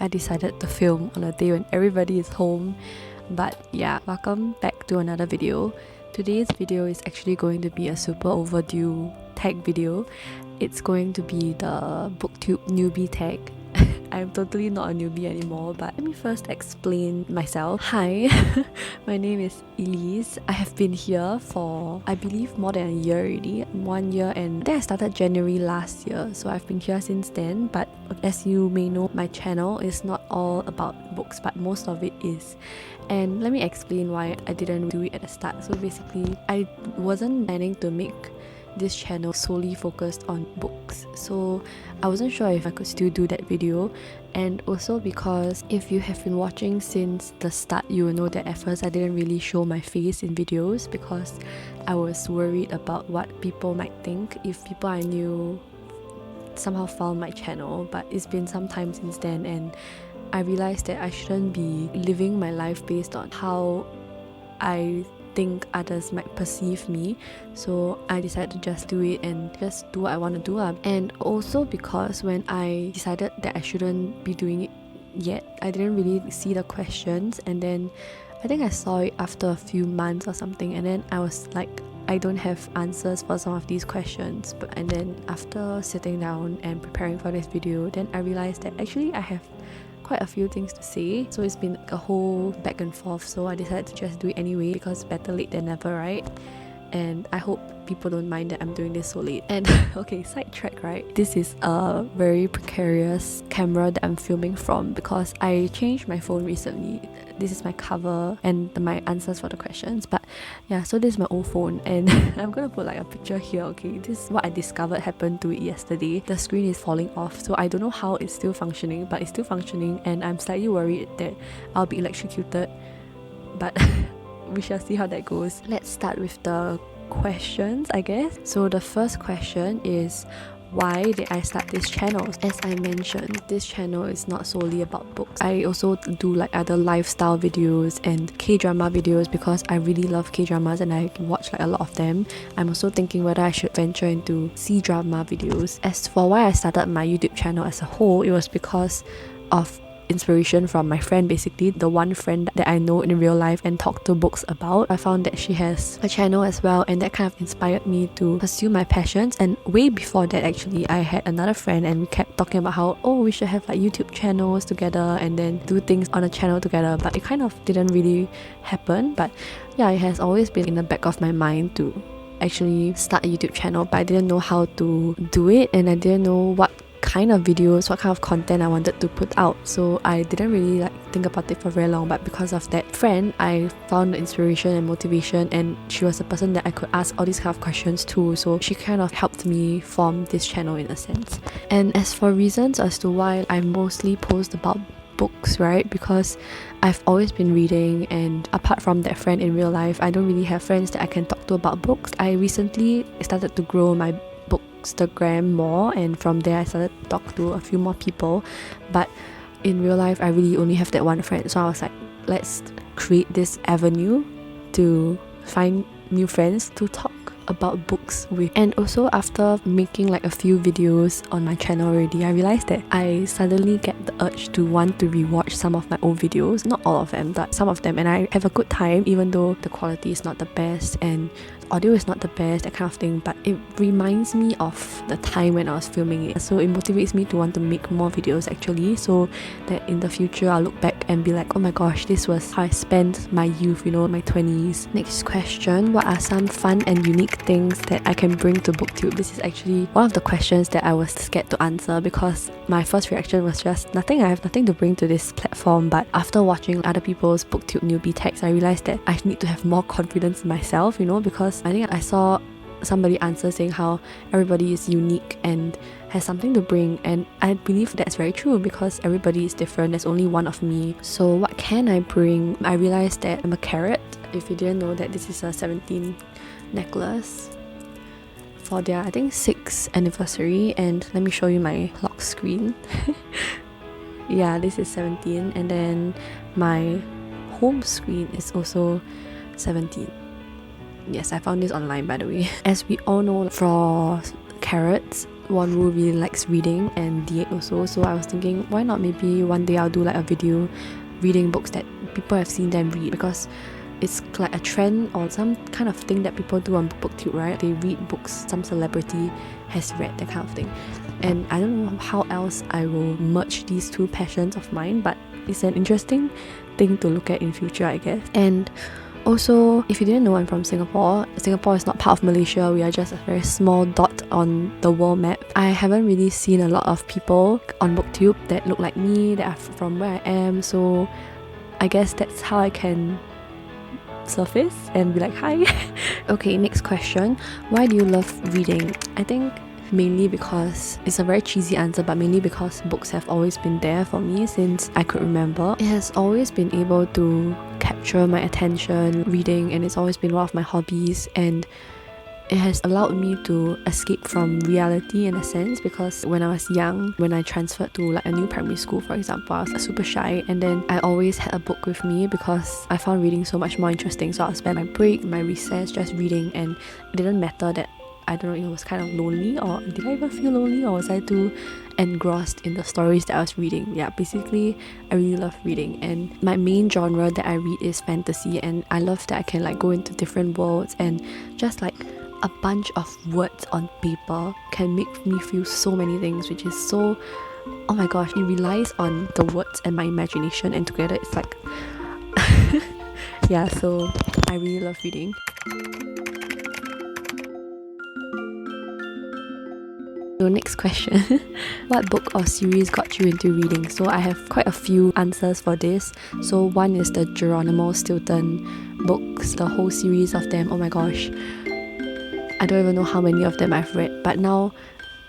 I decided to film on a day when everybody is home. But yeah, welcome back to another video. Today's video is actually going to be a super overdue tag video. It's going to be the booktube newbie tag. I'm totally not a newbie anymore, but let me first explain myself. Hi, my name is Elise. I have been here for, I believe, more than a year already. 1 year, and then I started January last year, so I've been here since then. But as you may know, my channel is not all about books, but most of it is. And let me explain why I didn't do it at the start. So basically, I wasn't planning to make this channel solely focused on books, so I wasn't sure if I could still do that video. And also because if you have been watching since the start, you will know that at first I didn't really show my face in videos because I was worried about what people might think if people I knew somehow found my channel. But it's been some time since then, and I realized that I shouldn't be living my life based on how I think others might perceive me. So I decided to just do it and just do what I want to do. And also because when I decided that I shouldn't be doing it yet, I didn't really see the questions, and then I think I saw it after a few months or something, and then I was like, I don't have answers for some of these questions. And then after sitting down and preparing for this video, then I realized that actually I have quite a few things to say. So it's been a whole back and forth, so I decided to just do it anyway because better late than never, right? And I hope people don't mind that I'm doing this so late. And okay, sidetrack, right? This is a very precarious camera that I'm filming from because I changed my phone recently. This is my cover and my answers for the questions. But yeah, so this is my old phone, and I'm gonna put like a picture here, okay? This is what I discovered happened to it yesterday. The screen is falling off, so I don't know how it's still functioning, but it's still functioning, and I'm slightly worried that I'll be electrocuted. But we shall see how that goes. Let's start with the questions, I guess. So the first question is, why did I start this channel? As I mentioned, this channel is not solely about books. I also do like other lifestyle videos and K-drama videos because I really love K-dramas and I watch like a lot of them. I'm also thinking whether I should venture into C-drama videos. As for why I started my YouTube channel as a whole, it was because of inspiration from my friend, basically the one friend that I know in real life and talk to books about. I found that she has a channel as well, and that kind of inspired me to pursue my passions. And way before that, actually, I had another friend and we kept talking about how, oh, we should have like YouTube channels together and then do things on a channel together, but it kind of didn't really happen. But yeah, it has always been in the back of my mind to actually start a YouTube channel, but I didn't know how to do it, and I didn't know what kind of videos, what kind of content I wanted to put out. So I didn't really think about it for very long, but because of that friend, I found the inspiration and motivation, and she was a person that I could ask all these kind of questions to, so she kind of helped me form this channel in a sense. And as for reasons as to why I mostly post about books, right, because I've always been reading, and apart from that friend in real life, I don't really have friends that I can talk to about books. I recently started to grow my Instagram more, and from there I started to talk to a few more people, but in real life I really only have that one friend. So I was like, let's create this avenue to find new friends to talk about books with. And also after making like a few videos on my channel already, I realized that I suddenly get the urge to want to rewatch some of my old videos, not all of them, but some of them, and I have a good time even though the quality is not the best and audio is not the best, that kind of thing. But it reminds me of the time when I was filming it, so it motivates me to want to make more videos actually, so that in the future I'll look back and be like, oh my gosh, this was how I spent my youth, you know, my 20s. Next question, what are some fun and unique things that I can bring to booktube? This is actually one of the questions that I was scared to answer because my first reaction was just nothing. I have nothing to bring to this platform. But after watching other people's booktube newbie tags, I realized that I need to have more confidence in myself, you know, because I think I saw somebody answer saying how everybody is unique and has something to bring, and I believe that's very true because everybody is different. There's only one of me. So what can I bring? I realized that I'm a carrot. If you didn't know that, this is a 17 necklace for their, I think, 6th anniversary. And let me show you my lock screen. Yeah, this is 17, and then my home screen is also 17. Yes, I found this online, by the way. As we all know, for carrots, Wonwoo really likes reading and D8 also, so I was thinking why not maybe one day I'll do like a video reading books that people have seen them read, because it's like a trend or some kind of thing that people do on booktube, right? They read books some celebrity has read, that kind of thing. And I don't know how else I will merge these two passions of mine, but it's an interesting thing to look at in future, I guess. And also, if you didn't know, I'm from Singapore. Singapore is not part of Malaysia. We are just a very small dot on the world map. I haven't really seen a lot of people on booktube that look like me, that are from where I am, so I guess that's how I can surface and be like, hi. Okay, next question. Why do you love reading? I think mainly because it's a very cheesy answer, but mainly because books have always been there for me since I could remember. It has always been able to capture my attention, reading, and it's always been one of my hobbies, and it has allowed me to escape from reality in a sense, because when I was young, when I transferred to like a new primary school, for example, I was super shy, and then I always had a book with me because I found reading so much more interesting. So I'll spend my break, my recess just reading, and it didn't matter that, I don't know, it was kind of lonely, or did I even feel lonely, or was I too engrossed in the stories that I was reading? Yeah, basically I really love reading, and my main genre that I read is fantasy, and I love that I can like go into different worlds, and just like a bunch of words on paper can make me feel so many things, which is so, oh my gosh, it relies on the words and my imagination, and together it's like yeah, so I really love reading. So next question. What book or series got you into reading? So I have quite a few answers for this. So one is the Geronimo Stilton books, the whole series of them. Oh my gosh, I don't even know how many of them I've read, but now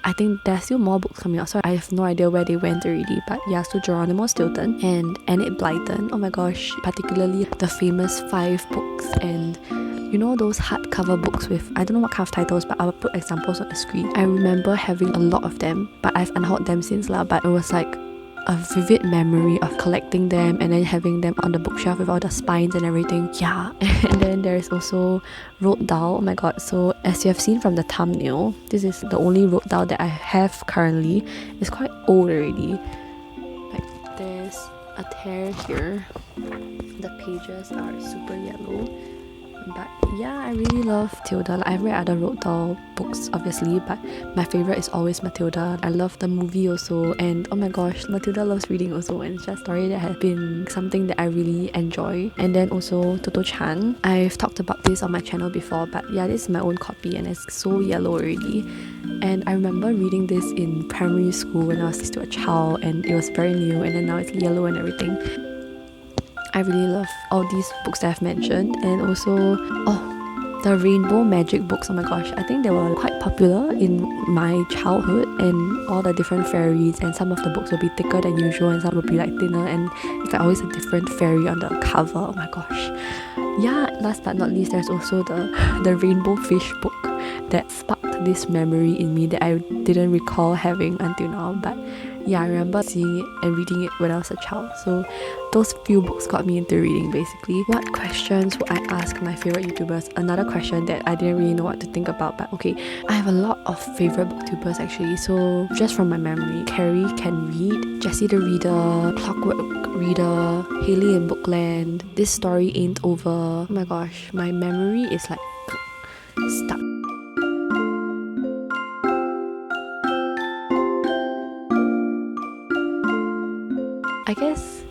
I think there are still more books coming out, so I have no idea where they went already. But yeah, so Geronimo Stilton and Enid Blyton. Oh my gosh, particularly the famous 5 books, and you know those hardcover books with, I don't know what kind of titles, but I'll put examples on the screen. I remember having a lot of them, but I've unhauled them since lah. But it was like a vivid memory of collecting them and then having them on the bookshelf with all the spines and everything. Yeah. And then there's also Roald Dahl. Oh my god, so as you have seen from the thumbnail, this is the only Roald Dahl that I have currently. It's quite old already. Like there's a tear here. The pages are super yellow. But yeah, I really love Tilda. Like, I've read other Roald Dahl books obviously, but my favourite is always Matilda. I love the movie also, and oh my gosh, Matilda loves reading also, and it's just a story that has been something that I really enjoy. And then also Toto-chan. I've talked about this on my channel before, but yeah, this is my own copy and it's so yellow already. And I remember reading this in primary school when I was still a child, and it was very new, and then now it's yellow and everything. I really love all these books that I've mentioned, and also the Rainbow Magic books. Oh my gosh, I think they were quite popular in my childhood, and all the different fairies, and some of the books will be thicker than usual and some will be like thinner, and it's like always a different fairy on the cover. Oh my gosh. Yeah, last but not least, there's also the Rainbow Fish book that sparked this memory in me that I didn't recall having until now. But yeah, I remember seeing it and reading it when I was a child. So those few books got me into reading basically. What questions would I ask my favourite YouTubers? Another question that I didn't really know what to think about, but okay. I have a lot of favourite booktubers actually. So just from my memory, Carrie Can Read, Jessie the Reader, Clockwork Reader, Haley in Bookland, This Story Ain't Over. Oh my gosh, my memory is like stuck. I guess,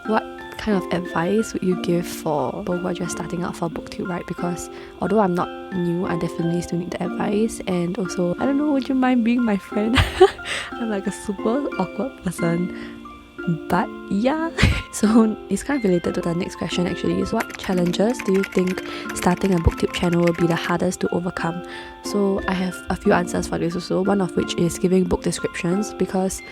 what kind of advice would you give for people who are just starting out for booktube, right? Because although I'm not new, I definitely still need the advice. And also, I don't know, would you mind being my friend? I'm like a super awkward person, but yeah. So it's kind of related to the next question actually. So what challenges do you think starting a booktube channel will be the hardest to overcome? So I have a few answers for this also, one of which is giving book descriptions, because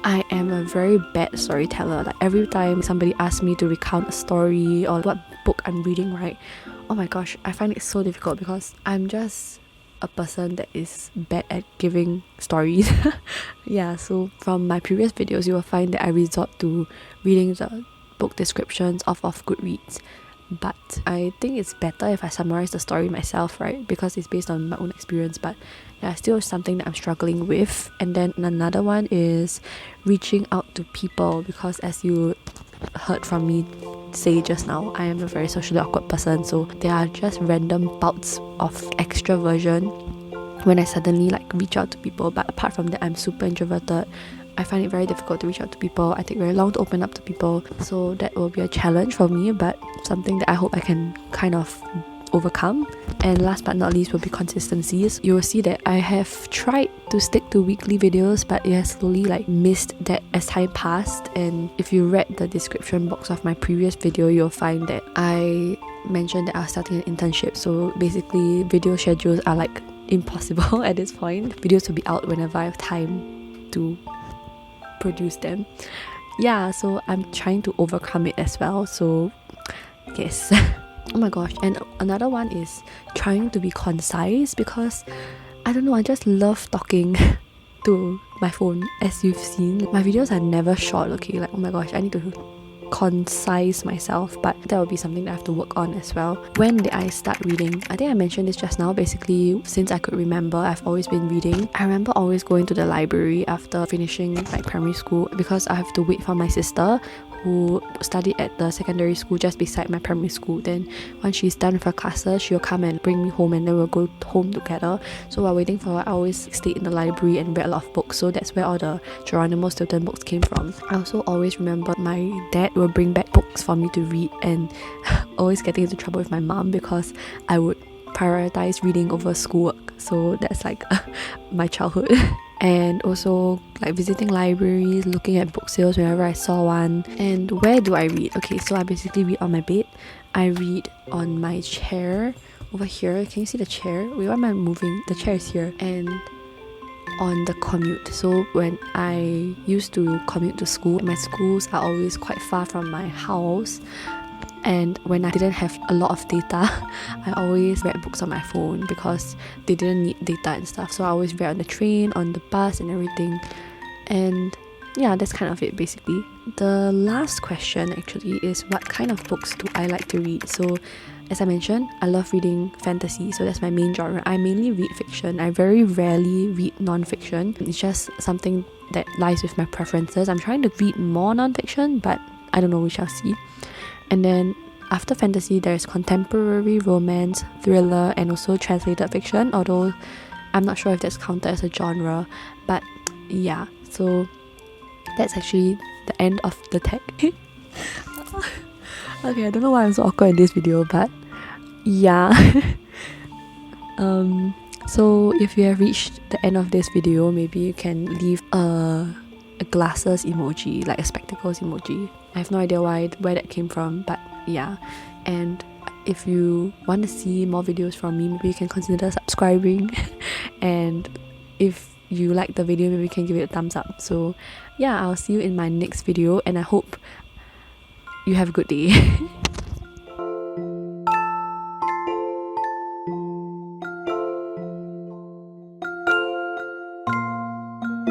I am a very bad storyteller. Like every time somebody asks me to recount a story or what book I'm reading, right? Oh my gosh, I find it so difficult because I'm just a person that is bad at giving stories. Yeah, so from my previous videos, you will find that I resort to reading the book descriptions off of Goodreads. but I think it's better if I summarize the story myself, right? Because it's based on my own experience, but yeah, still something that I'm struggling with. And then another one is reaching out to people, because as you heard from me say just now, I am a very socially awkward person, so there are just random bouts of extroversion when I suddenly like reach out to people. But apart from that, I'm super introverted. I find it very difficult to reach out to people. I take very long to open up to people, so that will be a challenge for me, but something that I hope I can kind of overcome. And last but not least will be consistencies. You will see that I have tried to stick to weekly videos, but it has slowly like missed that as time passed. And if you read the description box of my previous video, you'll find that I mentioned that I was starting an internship. So basically video schedules are like impossible at this point. Videos will be out whenever I have time to produce them. Yeah, so I'm trying to overcome it as well. So yes. Oh my gosh, and another one is trying to be concise, because I don't know, I just love talking to my phone. As you've seen, my videos are never short, okay? Like, oh my gosh, I need to concise myself, but that will be something that I have to work on as well. When did I start reading? I think I mentioned this just now. Basically, since I could remember, I've always been reading. I remember always going to the library after finishing like primary school, because I have to wait for my sister who studied at the secondary school just beside my primary school. Then once she's done with her classes, she'll come and bring me home, and then we'll go home together. So while waiting for her, I always stayed in the library and read a lot of books. So that's where all the Geronimo Stilton books came from. I also always remember my dad will bring back books for me to read, and always getting into trouble with my mom because I would prioritize reading over schoolwork. So that's like my childhood. And also like visiting libraries, looking at book sales whenever I saw one. And where do I read? Okay, so I basically read on my bed. I read on my chair over here. Can you see the chair? Wait, why am I moving? The chair is here. And on the commute. So when I used to commute to school, my schools are always quite far from my house. And when I didn't have a lot of data, I always read books on my phone because they didn't need data and stuff. So I always read on the train, on the bus and everything. And yeah, that's kind of it basically. The last question actually is, what kind of books do I like to read? So as I mentioned, I love reading fantasy, so that's my main genre. I mainly read fiction. I very rarely read non-fiction. It's just something that lies with my preferences. I'm trying to read more non-fiction, but I don't know, we shall see. And then after fantasy, there's contemporary romance, thriller, and also translated fiction, although I'm not sure if that's counted as a genre. But yeah, so that's actually the end of the tag. Okay, I don't know why I'm so awkward in this video, but yeah. So if you have reached the end of this video, maybe you can leave a glasses emoji, like a spectacles emoji. I have no idea where that came from, but yeah. And if you want to see more videos from me, maybe you can consider subscribing. And if you like the video, maybe you can give it a thumbs up. So yeah, I'll see you in my next video, and I hope you have a good day.